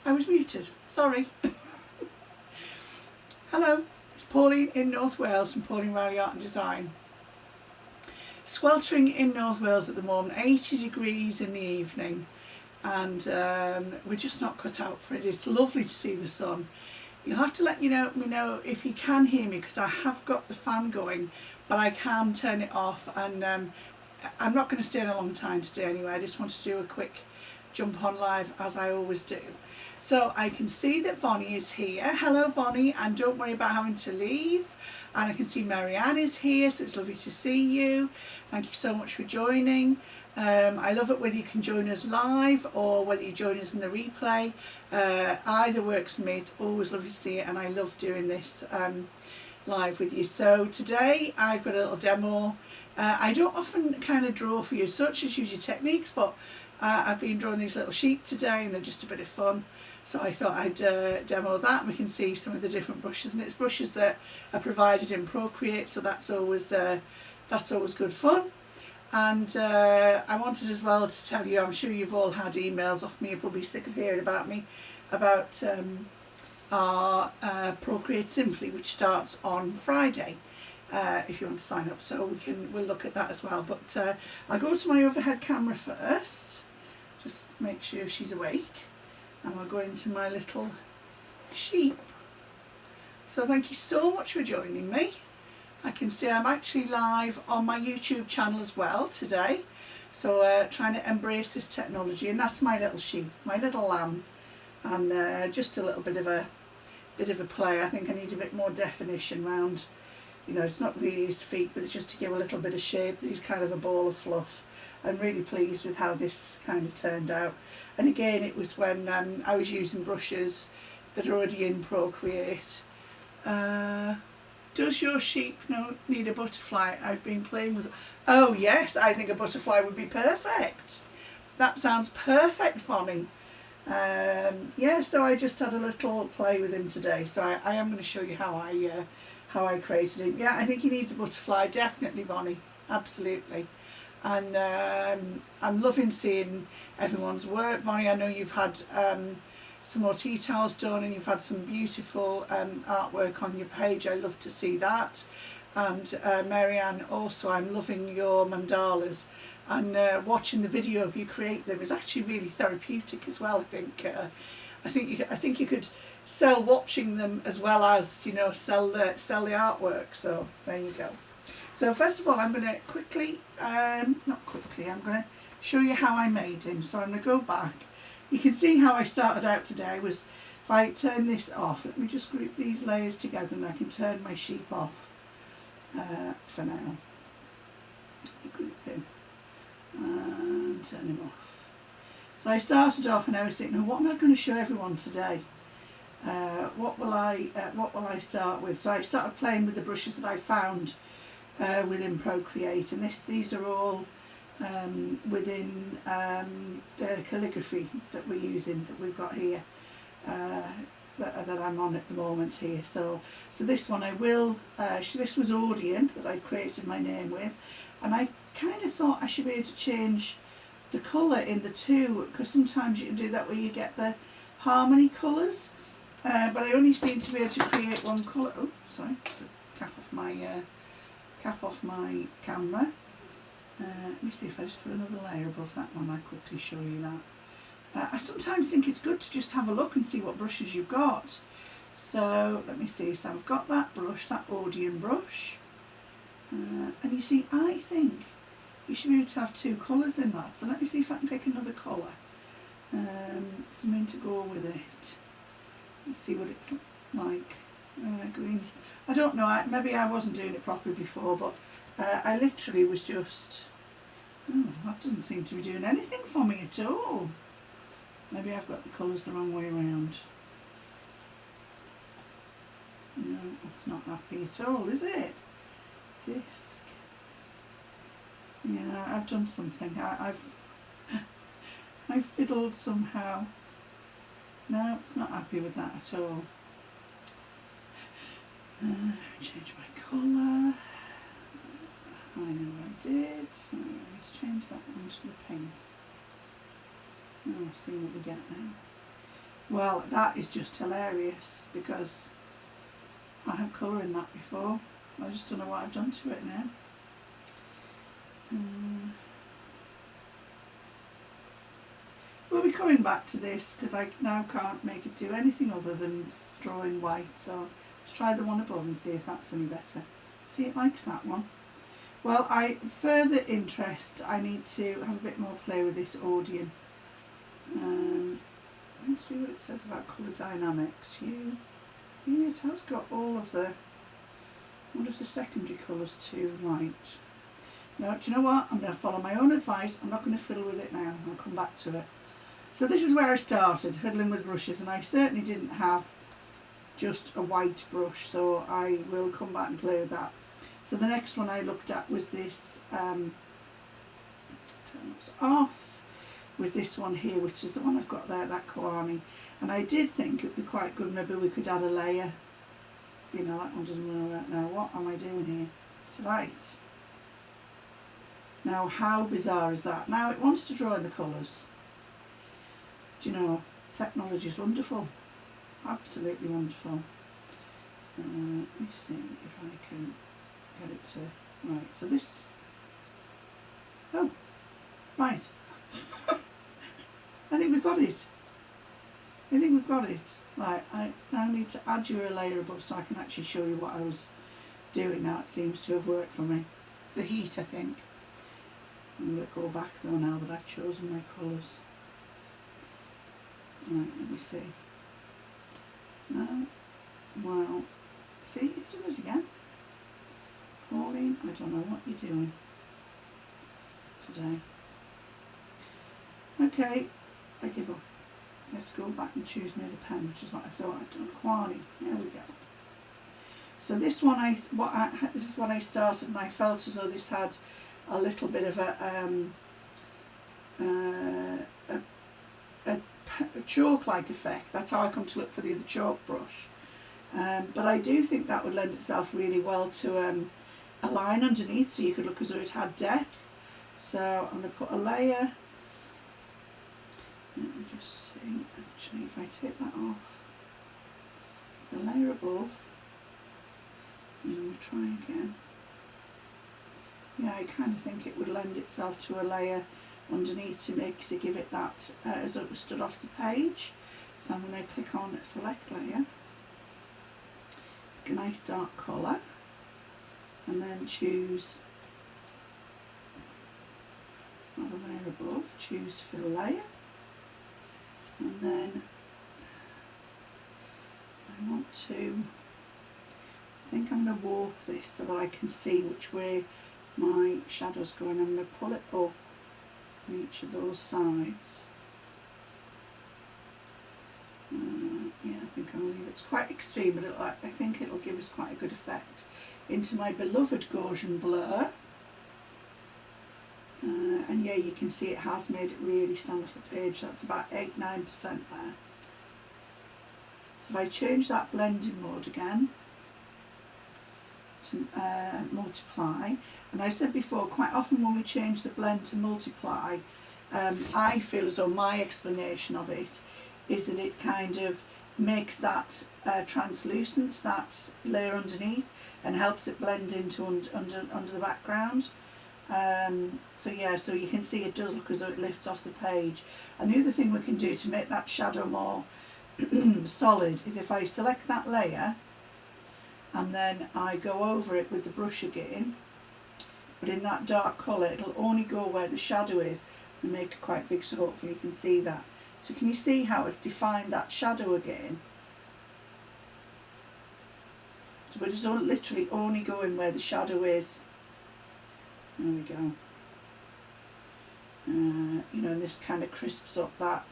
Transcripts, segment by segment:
I was muted, sorry. Hello, it's Pauline in North Wales from Pauline Riley Art and Design. Sweltering in North Wales at the moment, 80 degrees in the evening, and we're just not cut out for it. It's lovely to see the sun. You'll have to let me know if you can hear me, because I have got the fan going, but I can turn it off, and I'm not going to stay in a long time today anyway. I just want to do a quick jump on live as I always do. So I can see that Vonnie is here. Hello Vonnie, and don't worry about having to leave. And I can see Marianne is here, so it's lovely to see you. Thank you so much for joining. I love it whether you can join us live or whether you join us in the replay. Either works for me. It's always lovely to see it, and I love doing this live with you. So today I've got a little demo. I don't often kind of draw for you as such as use your techniques, but I've been drawing these little sheep today and they're just a bit of fun. So I thought I'd demo that. We can see some of the different brushes, and it's brushes that are provided in Procreate, so that's always good fun. And I wanted as well to tell you, I'm sure you've all had emails off me, you're probably sick of hearing about me, about our Procreate Simply, which starts on Friday, if you want to sign up. So we'll look at that as well. But I'll go to my overhead camera first, just make sure she's awake. And I'll go into my little sheep. So thank you so much for joining me. I can see I'm actually live on my YouTube channel as well today. So trying to embrace this technology, and that's my little sheep, my little lamb, and just a little bit of a play. I think I need a bit more definition around, it's not really his feet, but it's just to give a little bit of shape. He's kind of a ball of fluff. I'm really pleased with how this kind of turned out. And again, it was when I was using brushes that are already in Procreate. Does your sheep need a butterfly? I've been playing with... Oh yes, I think a butterfly would be perfect. That sounds perfect, Vonnie. Yeah, so I just had a little play with him today. So I am going to show you how I created him. Yeah, I think he needs a butterfly, definitely, Vonnie. Absolutely. And I'm loving seeing everyone's work. Vonnie, I know you've had some more tea towels done, and you've had some beautiful artwork on your page. I love to see that. And Marianne, also, I'm loving your mandalas, and watching the video of you create them is actually really therapeutic as well. I think you could sell watching them as well as sell the artwork. So there you go. So first of all, I'm going to quickly, I'm going to show you how I made him. So I'm going to go back. You can see how I started out today was, if I turn this off, let me just group these layers together and I can turn my sheep off for now. Group him and turn him off. So I started off and I was thinking, what am I going to show everyone today? What will I start with? So I started playing with the brushes that I found within Procreate, and these are all within the calligraphy that we're using, that we've got here, that I'm on at the moment here. So this one this was Audion that I created my name with, and I kind of thought I should be able to change the colour in the two, because sometimes you can do that where you get the harmony colours, but I only seem to be able to create one colour. Oh, sorry, cap off my camera. Let me see if I just put another layer above that one. I'll quickly show you that. I sometimes think it's good to just have a look and see what brushes you've got. So let me see. So I've got that brush, that Audion brush, and you see, I think you should be able to have two colours in that. So let me see if I can pick another colour, something to go with it. Let's see what it's like. Green. I don't know, maybe I wasn't doing it properly before, but I literally was just, that doesn't seem to be doing anything for me at all. Maybe I've got the colours the wrong way around. No, it's not happy at all, is it? Disc. Yeah, I've done something. I've fiddled somehow. No, it's not happy with that at all. Change my colour. I know I did. So let's change that one to the pink. Oh, see what we get now. Well, that is just hilarious because I have colour in that before. I just don't know what I've done to it now. We'll be coming back to this because I now can't make it do anything other than drawing white. So let's try the one above and see if that's any better. See, it likes that one. Well, further interest, I need to have a bit more play with this Audion. Let's see what it says about colour dynamics. Yeah, it has got all of the, what is the secondary colours to white. No, do you know what? I'm going to follow my own advice. I'm not going to fiddle with it now. I'll come back to it. So this is where I started, fiddling with brushes, and I certainly didn't have just a white brush, so I will come back and play with that. So the next one I looked at was this, turn this off, was this one here, which is the one I've got there, that Koani. And I did think it would be quite good, maybe we could add a layer. See, now that one doesn't want to work now. What am I doing here? It's right. Now, how bizarre is that? Now, it wants to draw in the colours. Do you know, technology is wonderful. Absolutely wonderful. Let me see if I can get it to... Right, so this... Oh, right. I think we've got it. I think we've got it. Right, I now need to add you a layer above so I can actually show you what I was doing now. It seems to have worked for me. It's the heat, I think. I'm going to go back though now that I've chosen my colours. Right, let me see. No. Well, see, it's doing it again. Pauline, I don't know what you're doing today. Okay, I give up. Let's go back and choose me the pen, which is what I thought I'd done. Quani, there we go. So this one, this is when I started, and I felt as though this had a little bit of a chalk-like effect. That's how I come to look for the other chalk brush. But I do think that would lend itself really well to a line underneath, so you could look as though it had depth. So I'm going to put a layer. Let me just see, actually, if I take that off, the layer above, and we'll try again. Yeah, I kind of think it would lend itself to a layer underneath to give it that as though it was stood off the page. So I'm going to click on select layer, pick a nice dark colour, and then choose another layer above, choose fill layer, and then I want to, I think I'm going to warp this so that I can see which way my shadow's going. I'm going to pull it up on each of those sides. Yeah, I think I'll leave it. It's quite extreme, but I think it'll give us quite a good effect into my beloved Gaussian blur. And yeah, you can see it has made it really stand off the page. That's about 8-9% there. So if I change that blending mode again to multiply, and I said before, quite often when we change the blend to multiply, I feel as though my explanation of it is that it kind of makes that translucent, that layer underneath, and helps it blend into under the background. So yeah, so you can see it does look as though it lifts off the page. And the other thing we can do to make that shadow more solid is if I select that layer and then I go over it with the brush again, but in that dark colour, it'll only go where the shadow is and make it quite big, so hopefully you can see that. So can you see how it's defined that shadow again? So we're just literally only going where the shadow is. There we go. You know, this kind of crisps up that.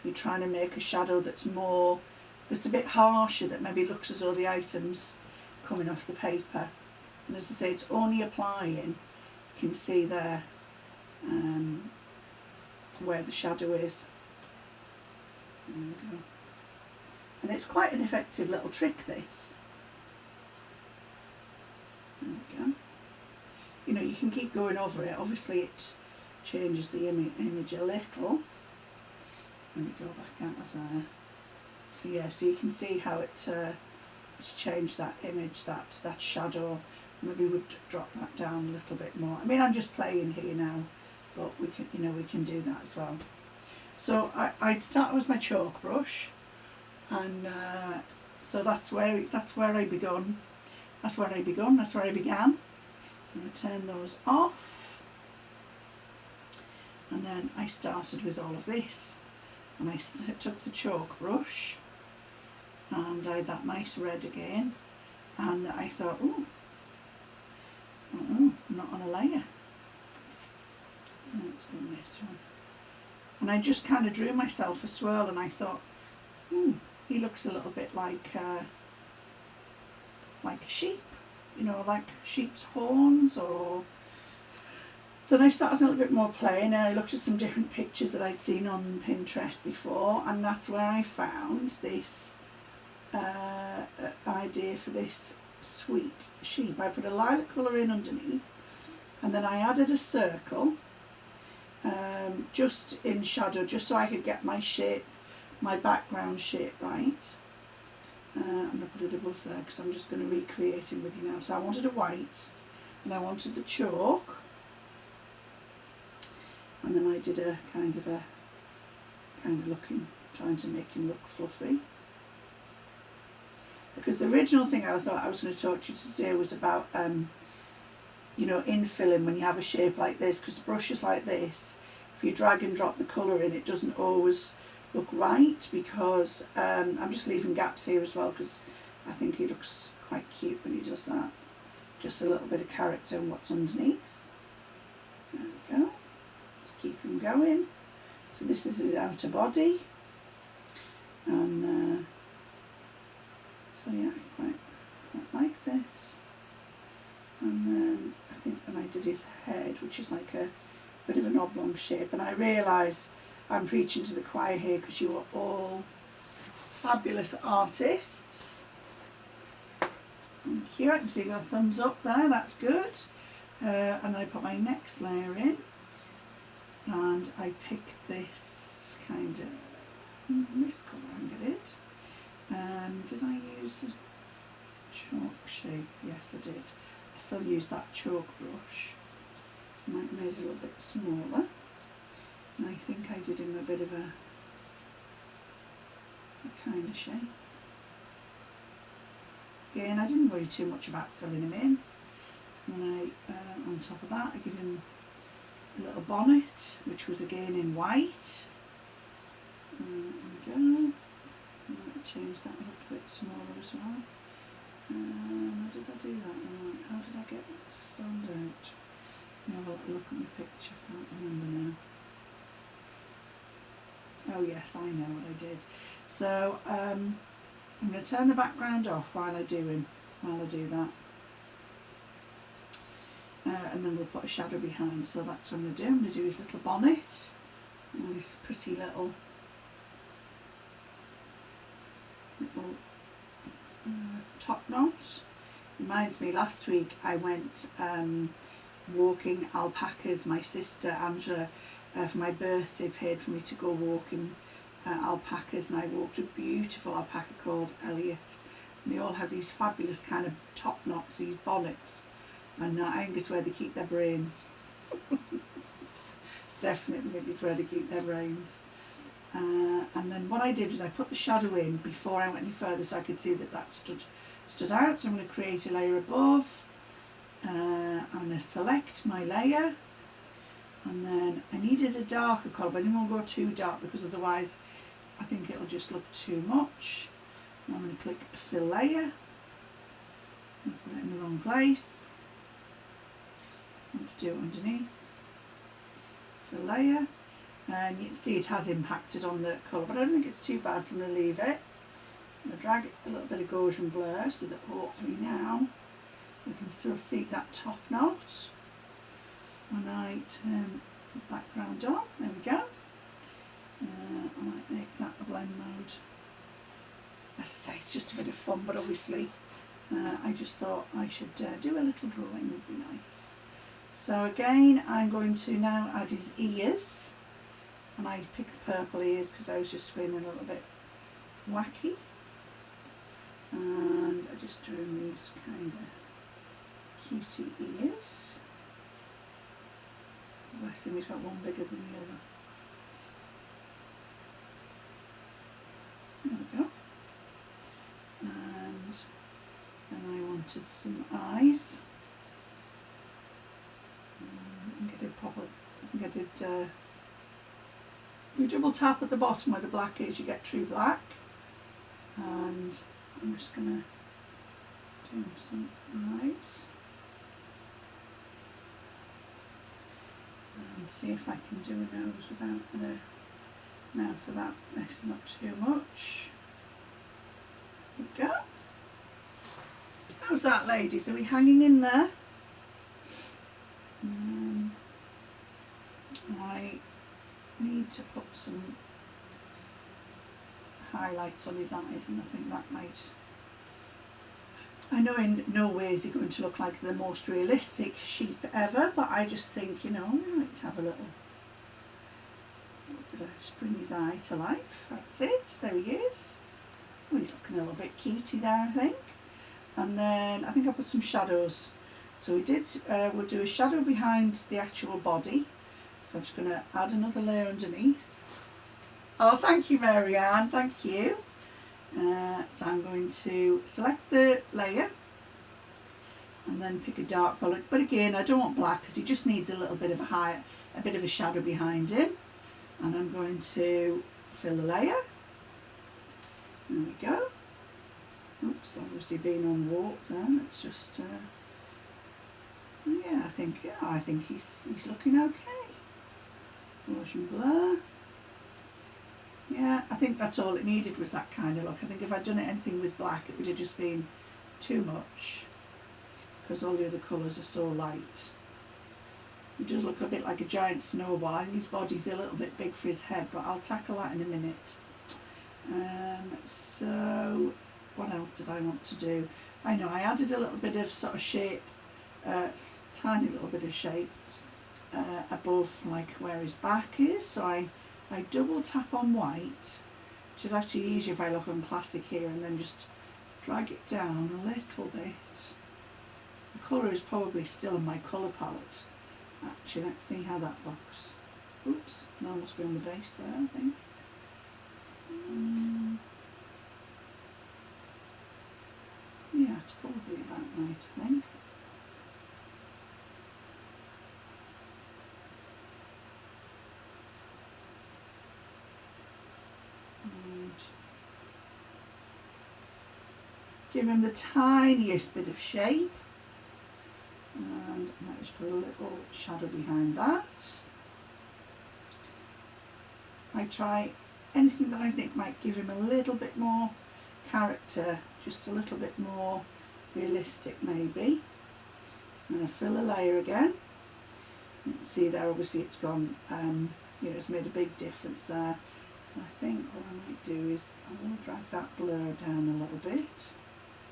You're trying to make a shadow that's a bit harsher, that maybe looks as though the item's coming off the paper. And as I say, it's only applying, you can see there where the shadow is. There we go. And it's quite an effective little trick, this. There we go. You know, you can keep going over it. Obviously it changes the image a little. Let me go back out of there. So yeah, so you can see how it's changed that image, that shadow. Maybe we'd drop that down a little bit more. I mean, I'm just playing here now, but we can, we can do that as well. So I'd start with my chalk brush, and so that's where I began. That's where I began. I'm going to turn those off, and then I started with all of this, and I took the chalk brush, and I had that nice red again, and I thought, I'm not on a layer. Let's go on this one. And I just kind of drew myself a swirl, and I thought, he looks a little bit like a sheep, like sheep's horns. Or so then I started a little bit more playing, and I looked at some different pictures that I'd seen on Pinterest before, and that's where I found this idea for this sweet sheep. I put a lilac colour in underneath, and then I added a circle just in shadow, just so I could get my shape, my background shape right. I'm going to put it above there because I'm just going to recreate it with you now. So I wanted a white, and I wanted the chalk, and then I did a kind of looking, trying to make him look fluffy. Because the original thing I thought I was going to talk to you today was about, infilling when you have a shape like this, because brushes like this, if you drag and drop the colour in, it doesn't always look right, because I'm just leaving gaps here as well, because I think he looks quite cute when he does that. Just a little bit of character and what's underneath. There we go. Just keep him going. So this is his outer body, and so yeah, I quite like this. And then I think when I did his head, which is like a bit of an oblong shape, and I realise I'm preaching to the choir here because you are all fabulous artists. Thank you. I can see your thumbs up there, that's good. And then I put my next layer in, and I picked this kind of, this colour I did. Did I use a chalk shape? Yes, I did. I still use that chalk brush. I might have made it a little bit smaller. And I think I did him a bit of a kind of shape. Again, I didn't worry too much about filling him in. And then on top of that, I give him a little bonnet, which was again in white. There we go. Change that a little bit smaller as well. How did I do that? Right, how did I get that to stand out? Have a look at my picture, I can't remember now. Oh yes, I know what I did. So I'm going to turn the background off while I do that. And then we'll put a shadow behind. So that's what I'm going to do. I'm going to do his little bonnet. And this pretty little top knot. Reminds me, last week I went walking alpacas. My sister Angela, for my birthday, paid for me to go walking alpacas, and I walked a beautiful alpaca called Elliot, and they all have these fabulous kind of top knots, these bonnets, and I think it's where they keep their brains. Definitely think it's where they keep their brains. And then what I did was I put the shadow in before I went any further, so I could see that stood out. So I'm going to create a layer above. I'm going to select my layer, and then I needed a darker colour, but I didn't want to go too dark because otherwise I think it'll just look too much. And I'm going to click fill layer and put it in the wrong place. I have to do it underneath. Fill layer. And you can see it has impacted on the colour, but I don't think it's too bad, so I'm going to leave it. I'm going to drag a little bit of Gaussian blur so that hopefully now we can still see that top knot. When I turn the background on, there we go. I might make that a blend mode. As I say, it's just a bit of fun, but obviously I just thought I should do a little drawing, would be nice. So again, I'm going to now add his ears. And I picked purple ears because I was just feeling a little bit wacky. And I just drew these kind of cutie ears. Bless him, he's got one bigger than the other. There we go. And then I wanted some eyes. I think I did probably, I think I did, you double tap at the bottom where the black is, you get true black. And I'm just going to do some eyes. And see if I can do a nose without the mouth for that messing up too much. There we go. How's that, ladies? Are we hanging in there? I need to put some highlights on his eyes, and I think that might... I know in no way is he going to look like the most realistic sheep ever, but I just think, you know, I like to have a little bit of, just bring his eye to life. That's it. There he is. Oh, he's looking a little bit cutie there, I think. And then I think I put some shadows. So we'll do a shadow behind the actual body. So I'm just going to add another layer underneath. Oh, thank you, Marianne. Thank you. So I'm going to select the layer and then pick a dark colour. But again, I don't want black because he just needs a little bit of a bit of a shadow behind him. And I'm going to fill the layer. There we go. Oops, obviously being on warp then. It's just yeah, I think he's looking okay. Motion blur. Yeah, I think that's all it needed, was that kind of look. I think if I'd done anything with black, it would have just been too much, because all the other colours are so light. He does look a bit like a giant snowball. I think his body's a little bit big for his head, but I'll tackle that in a minute. So what else did I want to do? I know I added a little bit of sort of shape, tiny little bit of shape above like where his back is. So I double tap on white, which is actually easier if I look on classic here, and then just drag it down a little bit. The colour is probably still in my colour palette. Actually, let's see how that looks. Oops, can almost be on the base there, I think. Yeah, it's probably about right, I think. And give him the tiniest bit of shape. And let's just put a little shadow behind that. I try anything that I think might give him a little bit more character, just a little bit more realistic maybe. I'm going to fill a layer again. You can see there, obviously it's gone, you know, it's made a big difference there. So I think what I might do is I will drag that blur down a little bit,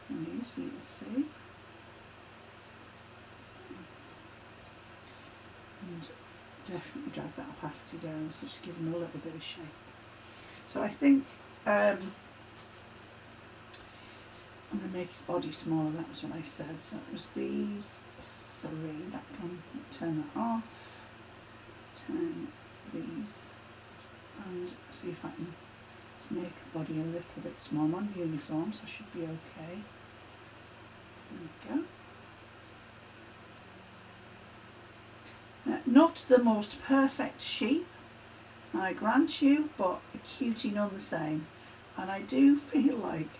and so you can see. And definitely drag that opacity down, so just give him a little bit of shape. So I think I'm going to make his body smaller, that was what I said. So it was these three, that can turn that off, turn these, and see if I can just make the body a little bit smaller. I'm on uniform, so I should be okay. There we go. Not the most perfect sheep, I grant you, but a cutie none the same. And I do feel like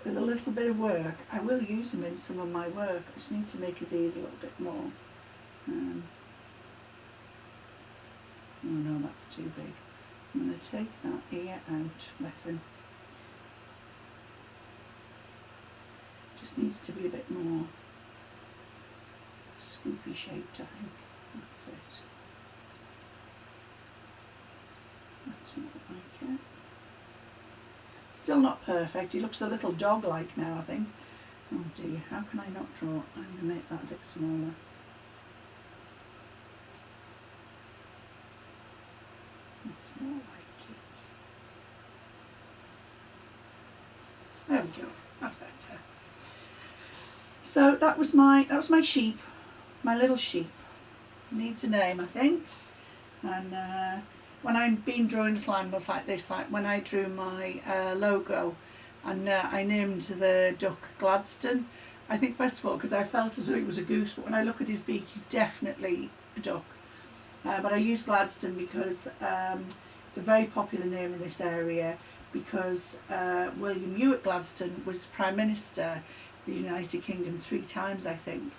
with a little bit of work, I will use them in some of my work. I just need to make his ears a little bit more. Oh no, that's too big. I'm going to take that ear out, bless him. Just needs to be a bit more scoopy shaped, I think. That's it. That's more like it. Still not perfect. He looks a little dog-like now, I think. Oh dear, how can I not draw? I'm going to make that a bit smaller. That's more like it. we go, that's better. So that was my sheep, my little sheep. Needs a name, I think. And when I've been drawing little animals like this, like when I drew my logo, and I named the duck Gladstone, I think first of all because I felt as though it was a goose, but when I look at his beak, he's definitely a duck. But I used Gladstone because it's a very popular name in this area, because William Ewart Gladstone was Prime Minister of the United Kingdom 3 times, I think,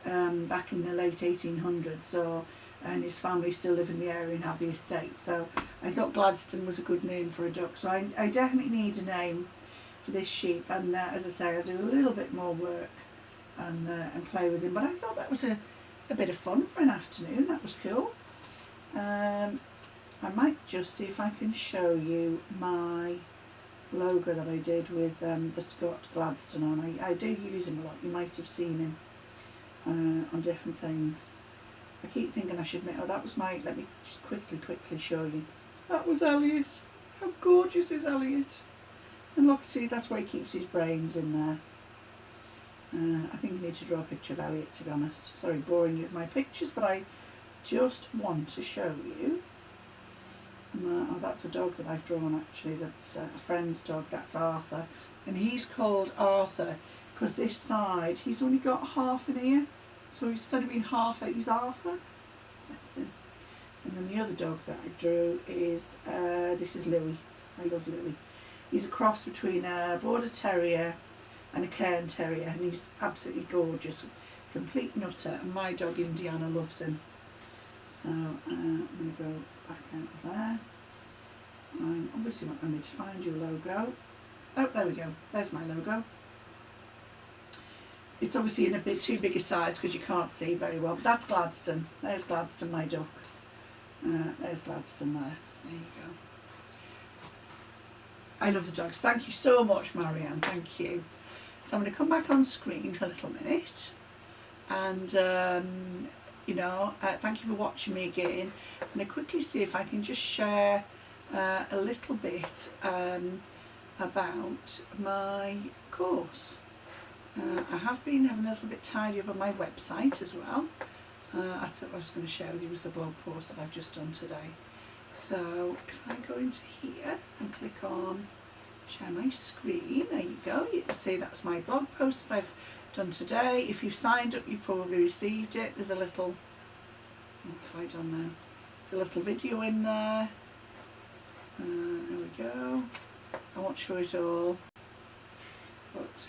back in the late 1800s. So, and his family still live in the area and have the estate. So I thought Gladstone was a good name for a duck. So I definitely need a name for this sheep. And as I say, I'll do a little bit more work and play with him. But I thought that was a bit of fun for an afternoon. That was cool. I might just see if I can show you my logo that I did with that's got Gladstone on. I do use him a lot. You might have seen him on different things. I keep thinking I should make, oh that was my, let me just quickly show you. That was Elliot. How gorgeous is Elliot? And look, see, that's where he keeps his brains in there. I think I need to draw a picture of Elliot, to be honest. Sorry, boring you with my pictures, but I just want to show you. Oh, that's a dog that I've drawn actually, that's a friend's dog, that's Arthur. And he's called Arthur because this side, he's only got half an ear. So instead of being half, he's Arthur. That's him. And then the other dog that I drew is, this is Louis. I love Louis. He's a cross between a Border Terrier and a Cairn Terrier, and he's absolutely gorgeous, complete nutter, and my dog Indiana loves him. So I'm going to go back out of there. I'm obviously not going to find your logo. Oh, there we go. There's my logo. It's obviously in a bit too big a size because you can't see very well. But that's Gladstone. There's Gladstone, my duck. There's Gladstone there. There you go. I love the dogs. Thank you so much, Marianne. Thank you. So I'm going to come back on screen for a little minute. And, thank you for watching me again. I'm going to quickly see if I can just share a little bit about my course. I have been having a little bit tidy up on my website as well. That's what I was going to share with you, was the blog post that I've just done today. So if I go into here and click on share my screen, there you go. You can see that's my blog post that I've done today. If you've signed up, you've probably received it. There's a little, what have I done now? There's a little video in there. There we go. I won't show it all. But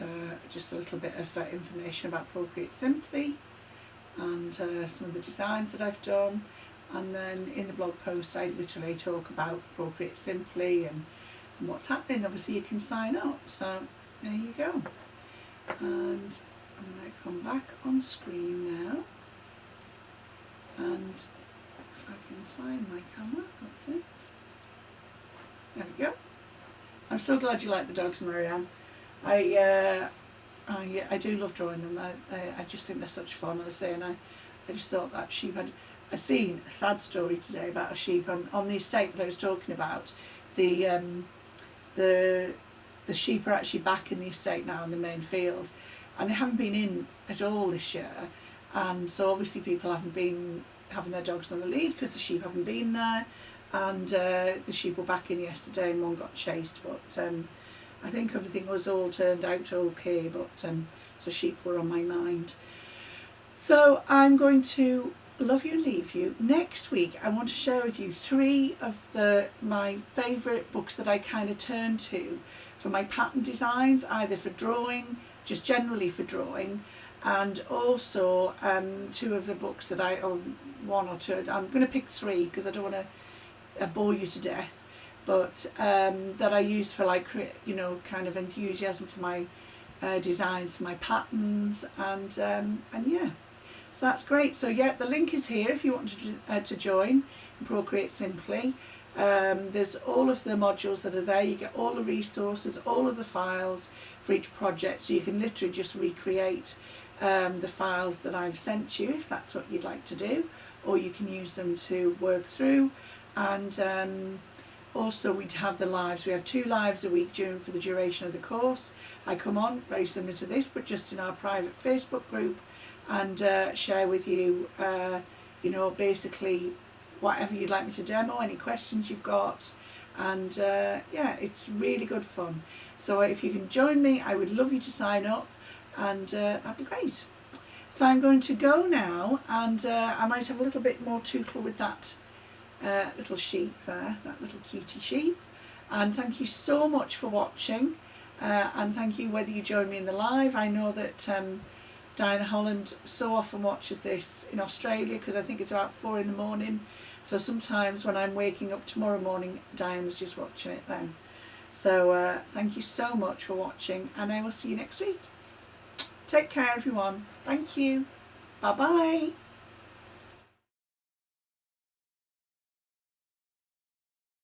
just a little bit of information about Procreate Simply and some of the designs that I've done. And then in the blog post I literally talk about Procreate Simply and what's happening. Obviously you can sign up, so there you go. And I'm going to come back on screen now, and if I can find my camera, that's it. There we go. I'm so glad you like the dogs, Marianne. I do love drawing them. I just think they're such fun, as I say, and I just thought that sheep, I'd seen a sad story today about a sheep on the estate that I was talking about. The sheep are actually back in the estate now in the main field, and they haven't been in at all this year, and so obviously people haven't been having their dogs on the lead because the sheep haven't been there, and the sheep were back in yesterday and one got chased, but I think everything was all turned out okay, but so sheep were on my mind. So I'm going to love you and leave you. Next week I want to share with you 3 of my favourite books that I kind of turn to for my pattern designs, either for drawing, just generally for drawing, and also 2 of the books that or 1 or 2, I'm going to pick 3 because I don't want to bore you to death, but that I use for kind of enthusiasm for my designs, for my patterns, and yeah. So that's great. So yeah, the link is here if you want to join Procreate Simply. There's all of the modules that are there. You get all the resources, all of the files for each project, so you can literally just recreate the files that I've sent you if that's what you'd like to do, or you can use them to work through. And Also, we have the lives. We have 2 lives a week for the duration of the course. I come on, very similar to this, but just in our private Facebook group, and share with you, you know, basically whatever you'd like me to demo, any questions you've got, and yeah, it's really good fun. So if you can join me, I would love you to sign up, and that'd be great. So I'm going to go now, and I might have a little bit more tootle with that little sheep there, that little cutie sheep. And thank you so much for watching, and thank you whether you join me in the live. I know that Diana Holland so often watches this in Australia, because I think it's about 4 in the morning. So sometimes when I'm waking up tomorrow morning, Diana's just watching it then. So thank you so much for watching, and I will see you next week. Take care, everyone. Thank you. Bye bye.